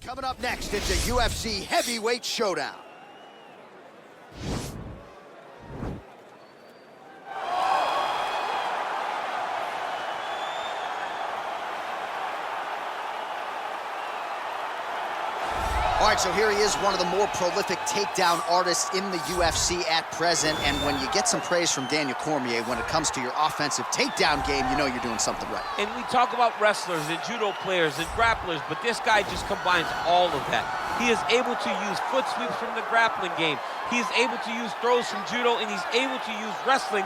Coming up next, it's a UFC heavyweight showdown. All right, so here he is, one of the more prolific takedown artists in the UFC at present. And when you get some praise from Daniel Cormier when it comes to your offensive takedown game, you know you're doing something right. And we talk about wrestlers and judo players and grapplers, but this guy just combines all of that. He is able to use foot sweeps from the grappling game. He is able to use throws from judo, and he's able to use wrestling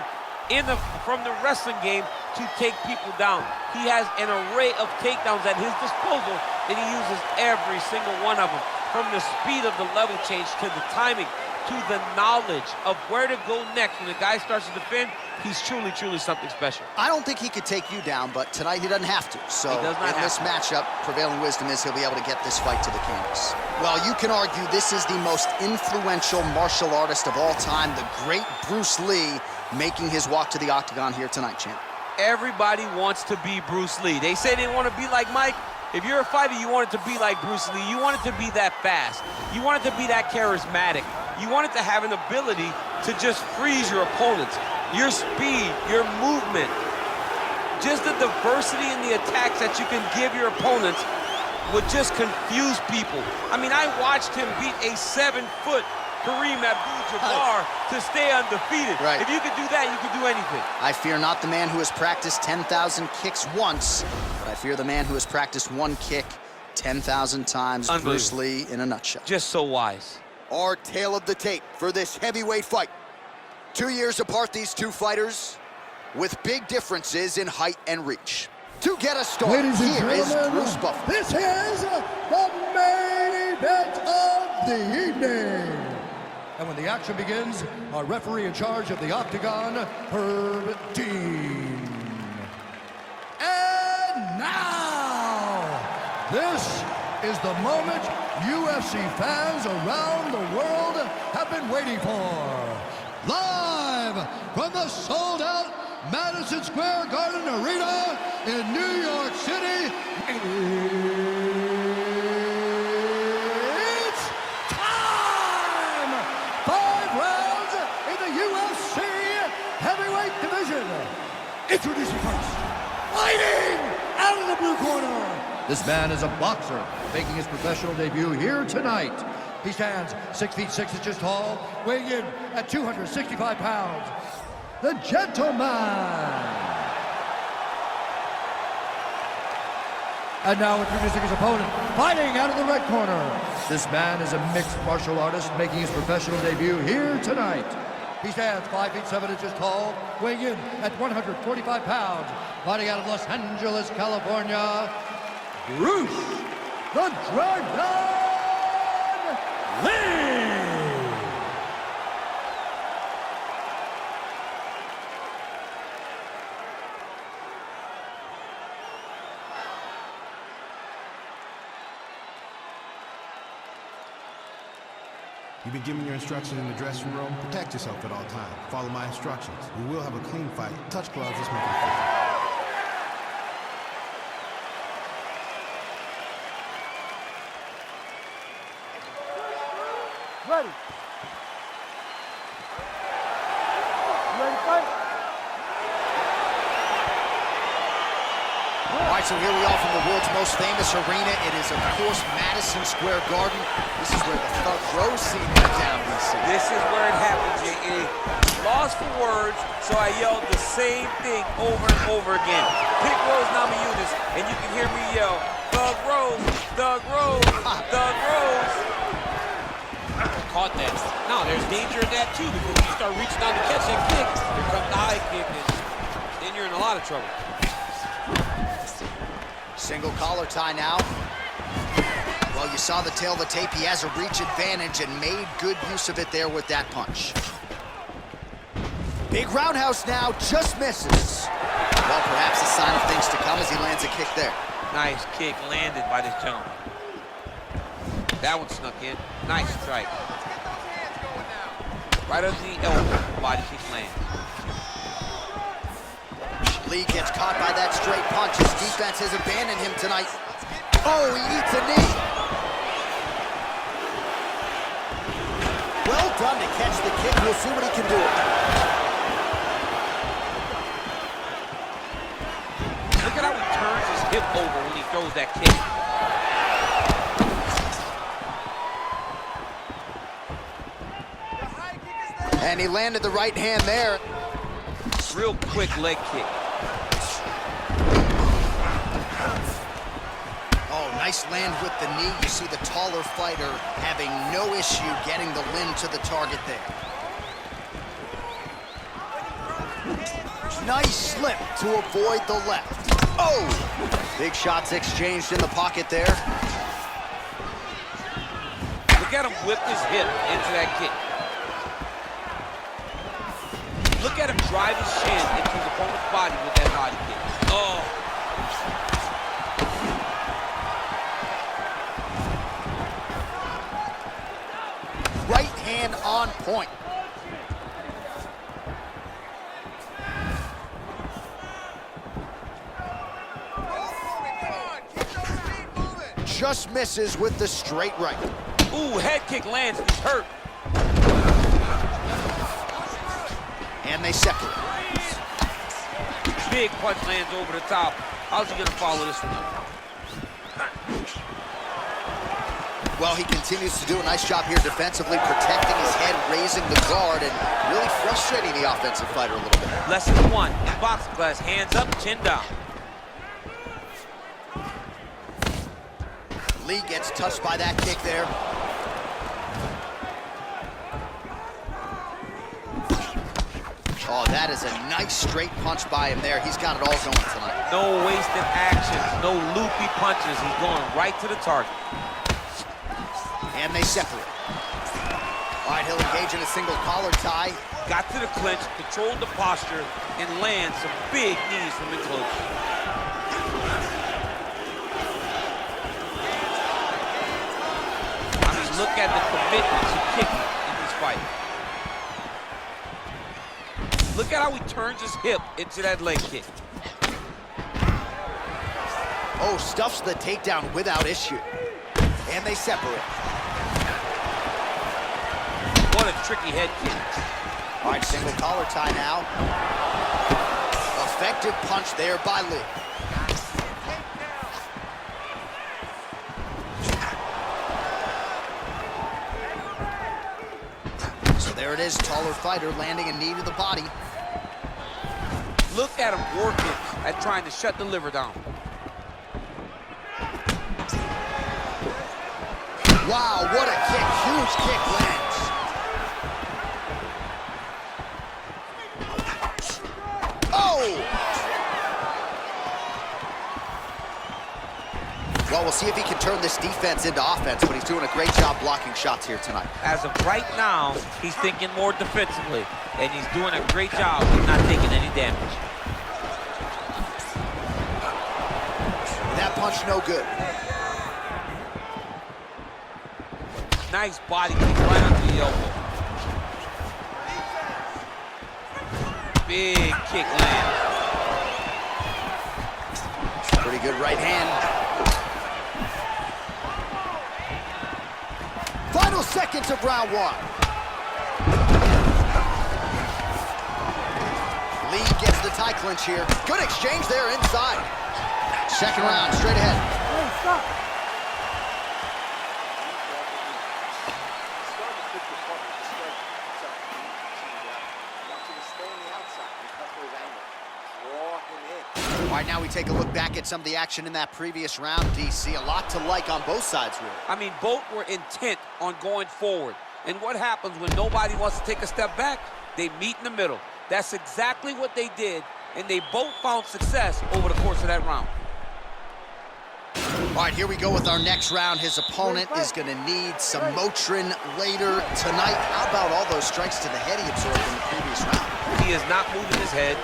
from the wrestling game to take people down. He has an array of takedowns at his disposal, and he uses every single one of them. From the speed of the level change to the timing to the knowledge of where to go next when the guy starts to defend, he's truly, truly something special. I don't think he could take you down, but tonight he doesn't have to. So in this matchup, prevailing wisdom is he'll be able to get this fight to the canvas. Well, you can argue this is the most influential martial artist of all time, the great Bruce Lee, making his walk to the octagon here tonight, champ. Everybody wants to be Bruce Lee. They say they want to be like Mike. If you're a fighter, you want it to be like Bruce Lee. You want it to be that fast. You want it to be that charismatic. You want it to have an ability to just freeze your opponents. Your speed, your movement, just the diversity in the attacks that you can give your opponents would just confuse people. I mean, I watched him beat a 7-foot Kareem Abdul-Jabbar to stay undefeated. Right. If you could do that, you could do anything. I fear not the man who has practiced 10,000 kicks once, but I fear the man who has practiced one kick 10,000 times. Bruce Lee in a nutshell. Just so wise. Our tale of the tape for this heavyweight fight. 2 years apart, these two fighters, with big differences in height and reach. To get us started, here is Bruce Buffer. This is the main event of the evening. And when the action begins, our referee in charge of the octagon, Herb Dean. And now, this is the moment UFC fans around the world have been waiting for. Live from the sold-out Madison Square Garden Arena in New York City, it's time! 5 rounds in the UFC heavyweight division. Introducing first, fighting out of the blue corner. This man is a boxer, making his professional debut here tonight. He stands 6 feet 6 inches tall, weighing in at 265 pounds. The gentleman. And now introducing his opponent, fighting out of the red corner. This man is a mixed martial artist making his professional debut here tonight. He stands 5 feet 7 inches tall, weighing in at 145 pounds. Fighting out of Los Angeles, California, Bruce the Dragon Lee. You've been given your instructions in the dressing room. Protect yourself at all times. Follow my instructions. We will have a clean fight. Touch gloves, let's make it official. Ready. Ready to fight? All right, so here we are from the world's most famous arena. It is, of course, Madison Square Garden. This is where the Thug Rose scene went down, DC. This is where it happened, J.A. Lost for words, so I yelled the same thing over and over again. Pick Rose Namajunas, and you can hear me yell, Thug Rose, Thug Rose, Thug Rose. Caught that. No, there's danger in that, too, because if you start reaching down to catch that kick, here comes the high kick, and then you're in a lot of trouble. Single collar tie now. Well, you saw the tail of the tape. He has a reach advantage and made good use of it there with that punch. Big roundhouse now, just misses. Well, perhaps a sign of things to come as he lands a kick there. Nice kick landed by this gentleman. That one snuck in. Nice strike. Right under the elbow, body kick lands. Lee gets caught by that straight punch. His defense has abandoned him tonight. Oh, he eats a knee. done to catch the kick. We'll see what he can do. Look at how he turns his hip over when he throws that kick. And he landed the right hand there. Real quick leg kick. Oh, nice land with the knee. You see the taller fighter having no issue getting the limb to the target there. Nice slip to avoid the left. Oh! Big shots exchanged in the pocket there. Look at him whip his hip into that kick. Look at him drive his shin into his opponent's body with that body kick. Oh. Right hand on point. Just misses with the straight right. Ooh, head kick lands, he's hurt. And they separate. Big punch lands over the top. How's he gonna follow this one up? Well, he continues to do a nice job here defensively, protecting his head, raising the guard, and really frustrating the offensive fighter a little bit. Lesson 1 in boxing class, hands up, chin down. Lee gets touched by that kick there. Oh, that is a nice straight punch by him there. He's got it all going tonight. No wasted actions, no loopy punches. He's going right to the target. And they separate. All right, he'll engage in a single collar tie. Got to the clinch, controlled the posture, and lands some big knees from enclosure. I mean, look at the commitment to kicking in this fight. Look at how he turns his hip into that leg kick. Oh, stuffs the takedown without issue. And they separate. What a tricky head kick. All right, single collar tie now. Effective punch there by Lee. So there it is, taller fighter landing a knee to the body. Look at him working at trying to shut the liver down. Wow, what a kick. Huge kick lands. Oh! Well, we'll see if he can turn this defense into offense, but he's doing a great job blocking shots here tonight. As of right now, he's thinking more defensively, and he's doing a great job of not taking any damage. That punch no good. Nice body kick right under the elbow. Big kick lands. Pretty good right hand. Final seconds of round 1. Lee gets the tie clinch here. Good exchange there inside. Second round, straight ahead. Hey, stop. All right, now we take a look back at some of the action in that previous round. DC, a lot to like on both sides, really. I mean, both were intent on going forward. And what happens when nobody wants to take a step back? They meet in the middle. That's exactly what they did, and they both found success over the course of that round. All right, here we go with our next round. His opponent is going to need some Motrin later tonight. How about all those strikes to the head he absorbed in the previous round? He is not moving his head.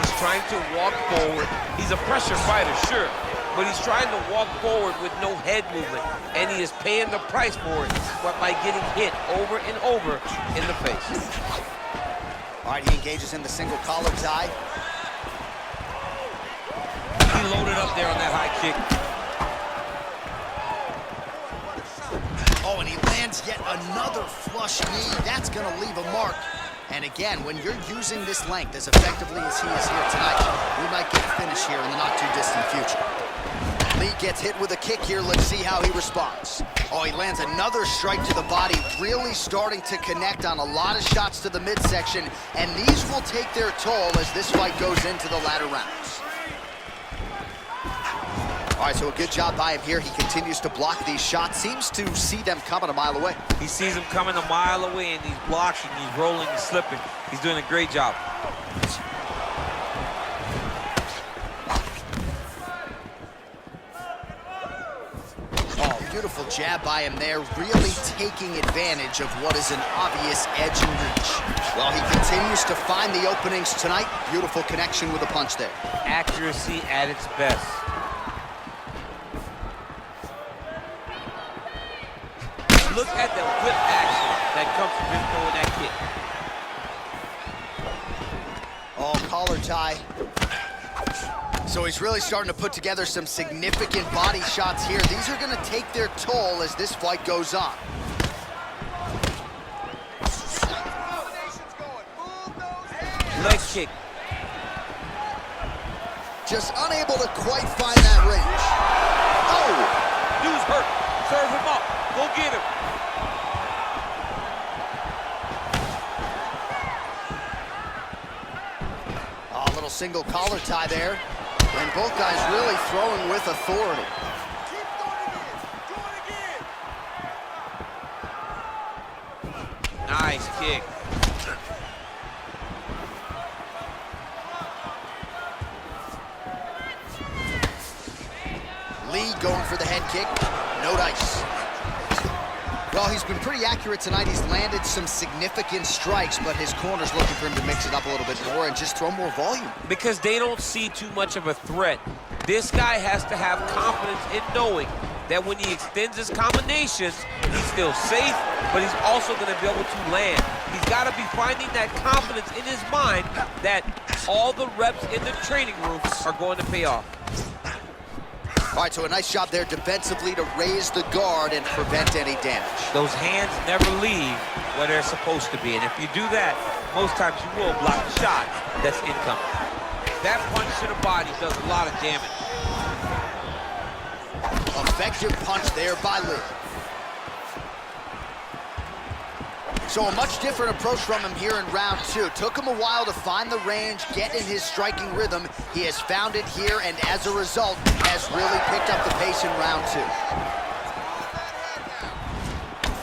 He's trying to walk forward. He's a pressure fighter, sure, but he's trying to walk forward with no head movement, and he is paying the price for it by getting hit over and over in the face. All right, he engages in the single collar tie. He loaded up there on that high kick. Oh, and he lands yet another flush knee. That's gonna leave a mark. And again, when you're using this length as effectively as he is here tonight, we might get a finish here in the not-too-distant future. Lee gets hit with a kick here. Let's see how he responds. Oh, he lands another strike to the body, really starting to connect on a lot of shots to the midsection, and these will take their toll as this fight goes into the latter rounds. All right, so a good job by him here. He continues to block these shots, seems to see them coming a mile away. He sees them coming a mile away, and he's blocking, he's rolling, he's slipping. He's doing a great job. Beautiful jab by him there, really taking advantage of what is an obvious edge and reach. Well, he continues to find the openings tonight. Beautiful connection with a punch there. Accuracy at its best. Look at the whip action that comes from him throwing that kick. Oh, collar tie. So he's really starting to put together some significant body shots here. These are going to take their toll as this fight goes on. Leg kick. Just unable to quite find that range. Oh! Dude's hurt. Serve him up. Go get him. Oh, a little single collar tie there. And both guys really throwing with authority. Keep going again. Nice kick. Lee going for the head kick. No dice. Well, he's been pretty accurate tonight. He's landed some significant strikes, but his corner's looking for him to mix it up a little bit more and just throw more volume. Because they don't see too much of a threat. This guy has to have confidence in knowing that when he extends his combinations, he's still safe, but he's also going to be able to land. He's got to be finding that confidence in his mind that all the reps in the training room are going to pay off. All right, so a nice job there defensively to raise the guard and prevent any damage. Those hands never leave where they're supposed to be, and if you do that, most times you will block a shot that's incoming. That punch to the body does a lot of damage. Effective punch there by Lee. So a much different approach from him here in round two. Took him a while to find the range, get in his striking rhythm. He has found it here, and as a result, has really picked up the pace in round two.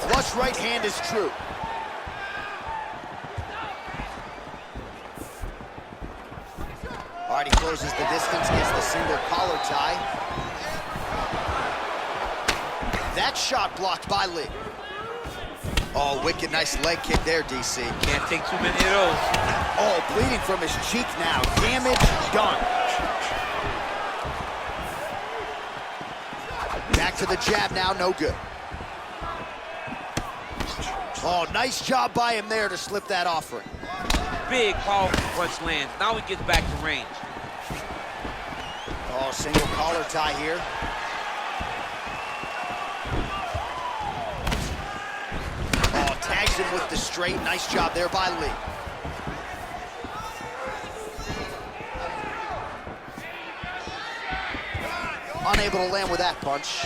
Flush right hand is true. All right, he closes the distance, gets the single collar tie. That shot blocked by Lee. Oh, wicked nice leg kick there, DC. Can't take too many of those. Oh, bleeding from his cheek now. Damage done. Back to the jab now, no good. Oh, nice job by him there to slip that offering. Big, powerful punch lands. Now he gets back to range. Oh, single collar tie here. Tags him with the straight. Nice job there by Lee. Unable to land with that punch.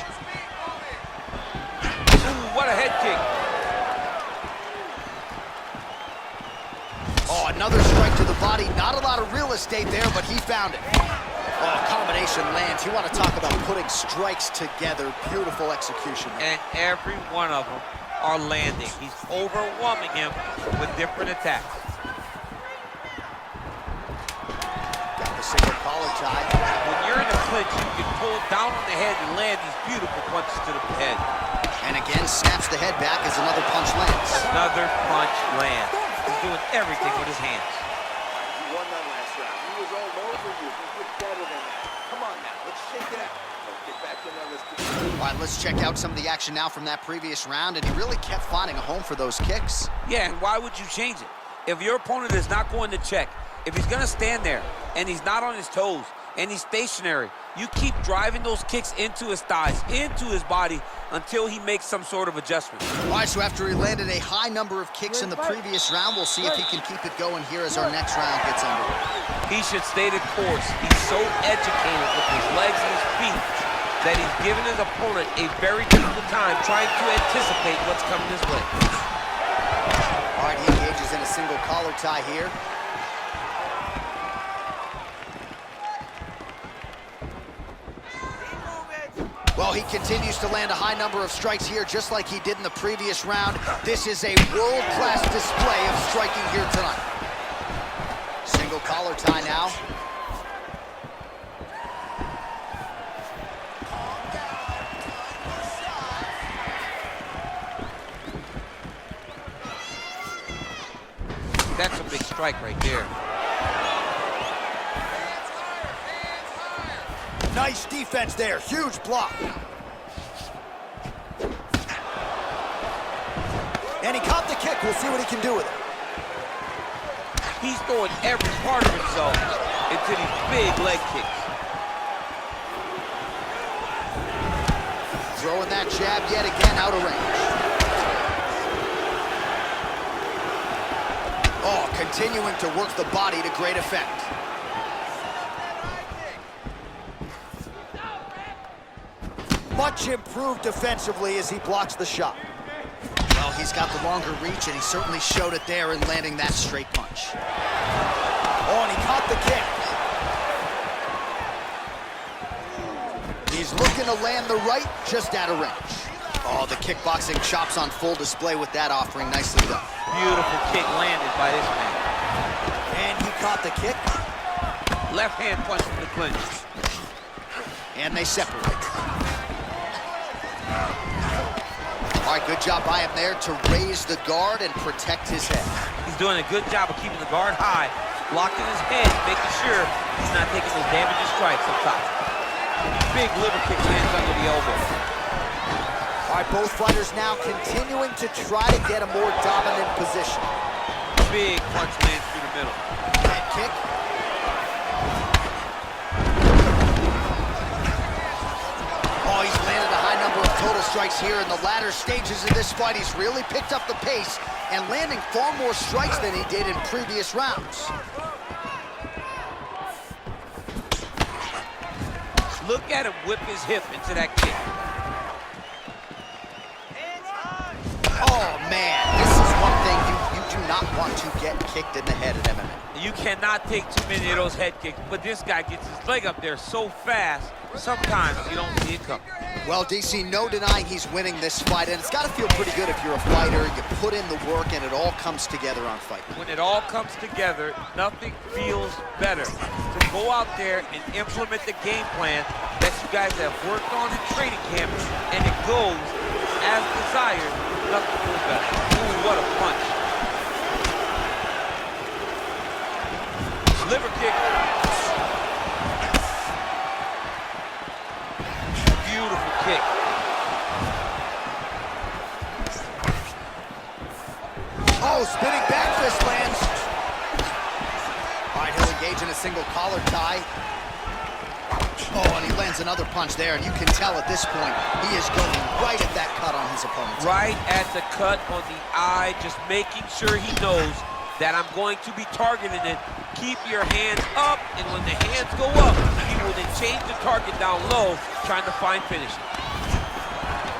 Ooh, what a head kick. Oh, another strike to the body. Not a lot of real estate there, but he found it. Oh, combination lands. You want to talk about putting strikes together. Beautiful execution. And every one of them are landing. He's overwhelming him with different attacks. Got the single collar tie. When you're in a clinch, you can pull down on the head and land these beautiful punches to the head. And again, snaps the head back as another punch lands. Another punch lands. He's doing everything with his hands. You won that last round. He was all over you. He did better than that. Come on now, let's shake it out. Get back in there, let's do it. All right, let's check out some of the action now from that previous round, and he really kept finding a home for those kicks. Yeah, and why would you change it? If your opponent is not going to check, if he's going to stand there and he's not on his toes and he's stationary, You keep driving those kicks into his thighs, into his body, until he makes some sort of adjustment. All right, so after he landed a high number of kicks in the previous round, we'll see if he can keep it going here as our next round gets underway. He should stay the course. He's so educated with his legs and his feet that he's given his opponent a very difficult time trying to anticipate what's coming his way. All right, he engages in a single collar tie here. Well, he continues to land a high number of strikes here, just like he did in the previous round. This is a world-class display of striking here tonight. Single collar tie now. That's a big strike right there. Nice defense there, huge block. And he caught the kick, we'll see what he can do with it. He's throwing every part of himself into these big leg kicks. Throwing that jab yet again out of range. Oh, continuing to work the body to great effect. Much improved defensively as he blocks the shot. Well, he's got the longer reach, and he certainly showed it there in landing that straight punch. Oh, and he caught the kick. He's looking to land the right, just out of range. Oh, the kickboxing chops on full display with that offering. Nicely done. Beautiful kick landed by this man. And he caught the kick. Left hand punch from the clinch. And they separate. All right, good job by him there to raise the guard and protect his head. He's doing a good job of keeping the guard high, blocking his head, making sure he's not taking those damaging strikes up top. Big liver kick lands under the elbow. All right, both fighters now continuing to try to get a more dominant position. Big punch lands through the middle. Head kick. Oh, he's landed a high number of total strikes here in the latter stages of this fight. He's really picked up the pace and landing far more strikes than he did in previous rounds. Look at him whip his hip into that kick. Oh, man, this is one thing you do not want to get kicked in the head in MMA. You cannot take too many of those head kicks, but this guy gets his leg up there so fast, sometimes you don't see it coming. Well, DC, no denying he's winning this fight, and it's got to feel pretty good if you're a fighter, you put in the work, and it all comes together on fight night. When it all comes together, nothing feels better to go out there and implement the game plan that you guys have worked on in training camp, and it goes as desired. Nothing feels better. Ooh, what a punch. Liver kick. Beautiful kick. Oh, spinning back fist lands. All right, he'll engage in a single collar tie. Oh, and he lands another punch there, and you can tell at this point, he is going right at that cut on his opponent. Right at the cut on the eye, just making sure he knows that I'm going to be targeting it. Keep your hands up, and when the hands go up, he will then change the target down low, trying to find finishing.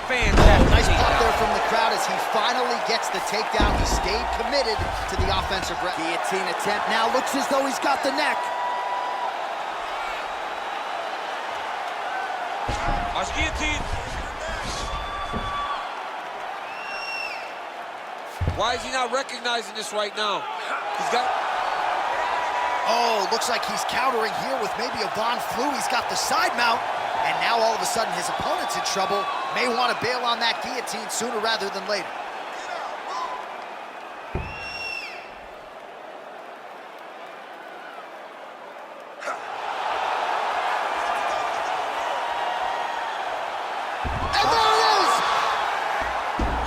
Fantastic. Oh, nice pop there from the crowd as he finally gets the takedown. He stayed committed to the offensive guillotine attempt. Now looks as though he's got the neck. Watch guillotine. Why is he not recognizing this right now? He's got... Oh, looks like he's countering here with maybe a Von Flue. He's got the side mount, and now all of a sudden his opponent's in trouble. May want to bail on that guillotine sooner rather than later. And there it is!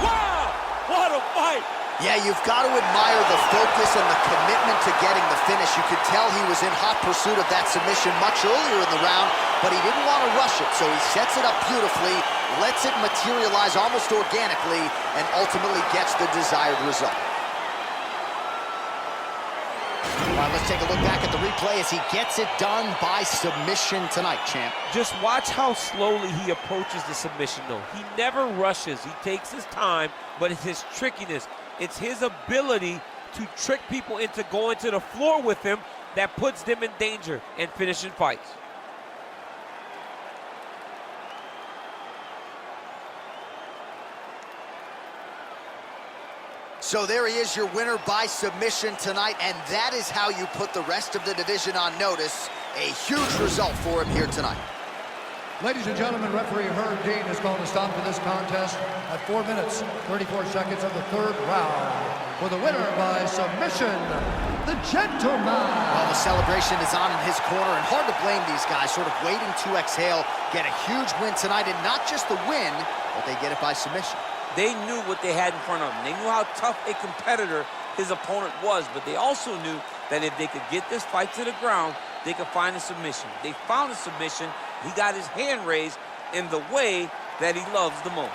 Wow! What a fight! Yeah, you've got to admire the focus and the commitment to getting the finish. You could tell he was in hot pursuit of that submission much earlier in the round, but he didn't want to rush it, so he sets it up beautifully, lets it materialize almost organically, and ultimately gets the desired result. All right, let's take a look back at the replay as he gets it done by submission tonight, champ. Just watch how slowly he approaches the submission, though. He never rushes. He takes his time, but it's his trickiness. It's his ability to trick people into going to the floor with him that puts them in danger and finishing fights. So there he is, your winner by submission tonight, and that is how you put the rest of the division on notice. A huge result for him here tonight. Ladies and gentlemen, referee Herb Dean has called a stop to this contest at 4 minutes, 34 seconds of the third round. For the winner by submission, the gentleman. Well, the celebration is on in his corner, and hard to blame these guys, sort of waiting to exhale, get a huge win tonight, and not just the win, but they get it by submission. They knew what they had in front of them. They knew how tough a competitor his opponent was, but they also knew that if they could get this fight to the ground, they could find a submission. They found a submission. He got his hand raised in the way that he loves the most.